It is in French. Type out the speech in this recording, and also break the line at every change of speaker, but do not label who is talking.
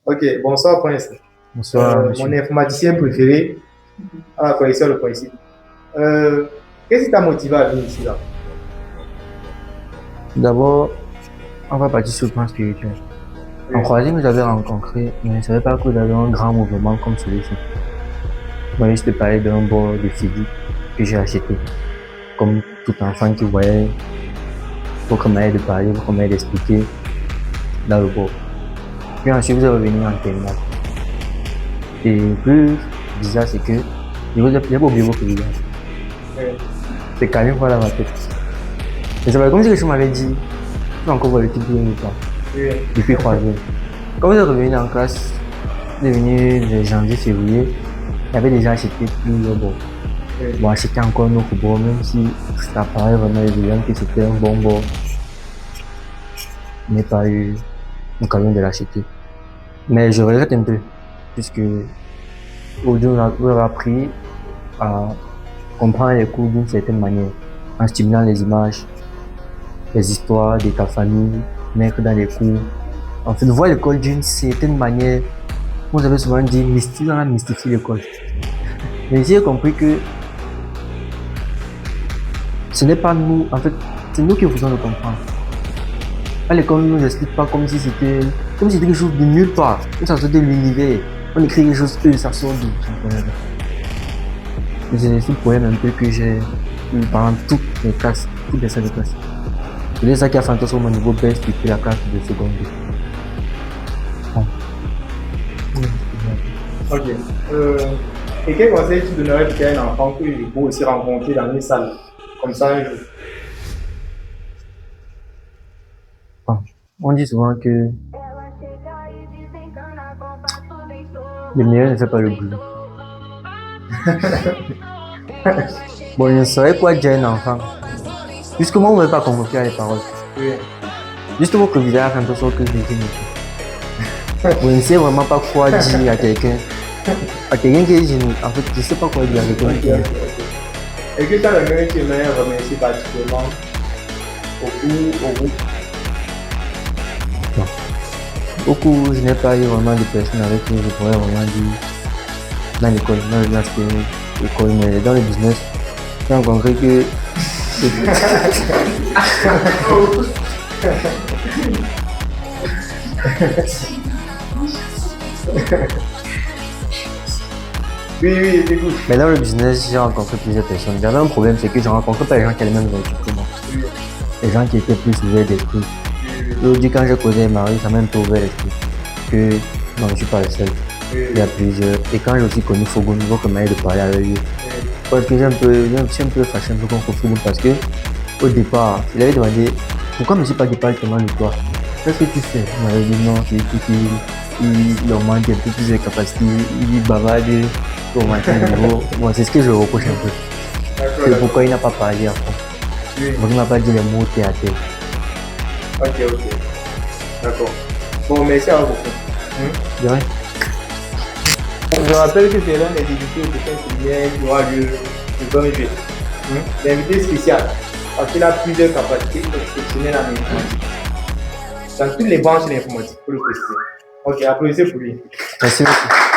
Ok, bonsoir Prince.
Bonsoir,
Mon
monsieur.
informaticien préféré à la connexion le principe. Euh, Qu'est-ce qui t'a motivé à venir ici là?
D'abord, on va partir sur le plan spirituel. En
Oui,
croising, vous avez rencontré, mais je ne savais pas que vous avez un grand mouvement comme celui-ci. Moi, je te parlais d'un bord de Fidi que j'ai acheté. Comme tout enfant qui voyait votre manière de parler, votre manière d'expliquer dans le bord. Puis ensuite, vous êtes revenu en terminale. Et plus bizarre, c'est que j'ai pas oublié votre visage.
oui,
C'est quand même pas dans ma tête. Et c'est comme si quelqu'un m'avait dit, tu vas encore voir le type de pas
oui,
depuis 3 jours. Quand vous êtes revenu en classe, vous êtes venu de janvier, février, il avait déjà acheté plusieurs bons.
oui.
Bon, acheter encore un autre bon, même si ça paraît vraiment évident que c'était un bon bon, je n'ai pas eu l'occasion de l'acheter. Mais je regrette un peu, puisque aujourd'hui, on a appris à comprendre les cours d'une certaine manière, en stimulant les images, les histoires de ta famille, mettre dans les cours. En fait, voir l'école d'une certaine manière, vous avez souvent dit, mystique, on a mystifié l'école. Mais j'ai compris que ce n'est pas nous, en fait, c'est nous qui faisons le comprendre. À l'école, on ne nous explique pas comme si c'était quelque chose de nulle part. Ça sort de l'univers. On écrit quelque chose que ça sort d'où? C'est ce problème un peu que j'ai eu pendant toutes les classes, toutes les salles de classe. C'est ça qui a fait en sorte que mon niveau baisse depuis la classe de seconde. Bon.
Ok. Euh, et quel conseil tu donnerais pour un enfant que je peux aussi rencontrer dans une salle comme ça un jour?
Bon. On dit souvent que le meilleur ne fait pas le boulot. Bon, je ne saurais quoi dire à un enfant. Puisque moi, on ne veut pas convoquer à les paroles.
Oui,
Juste votre visage fait en sorte que je dis. Je ne sais vraiment pas quoi dire à quelqu'un. À quelqu'un qui est gêné. En fait, je ne sais pas quoi dire à quelqu'un
ok,
qui est
ok, ok. Et que tu as le même que tu aimerais remercier particulièrement au groupe?
non. Beaucoup, je n'ai pas eu vraiment de personnes avec qui je pourrais vraiment dire dans l'école, dans l'aspect école, mais dans le business, j'ai rencontré que
Oui, oui, écoute.
mais dans le business, j'ai rencontré plusieurs personnes. J'avais un problème, c'est que je rencontrais pas les gens qui avaient les mêmes habitudes que moi.
Oui,
Les gens qui étaient plus ouverts d'esprit.
oui,
Aujourd'hui, quand j'ai causé avec Marie, ça m'a un peu ouvert l'esprit. Que non, je suis pas le seul.
oui,
Il y a plusieurs. Et quand j'ai aussi connu Fogun, je vois que manière de parler avec lui. Parce que je suis un peu fâché un peu contre Fogun parce que, au départ, il avait demandé pourquoi je ne suis pas département de toi. Qu'est-ce que tu fais? Il m'avait dit non, c'est qu'il augmente un peu plus de capacités, il bavarde, il augmente le niveau. Bon, c'est ce que je reproche un peu.
d'accord,
C'est
d'accord.
pourquoi il n'a pas parlé après.
Oui,
Donc il n'a pas dit les mots terre à terre.
ok, ok, d'accord. Bon, merci à vous beaucoup.
De rien.
Je rappelle que c'est l'un des invités au prochain séminaire qui aura lieu le 20 juillet. L'invité spécial, parce qu'il a plusieurs capacités exceptionnelles en informatique. Dans toutes les branches de l'informatique, pour le préciser. Ok, applaudissez pour lui.
Merci beaucoup.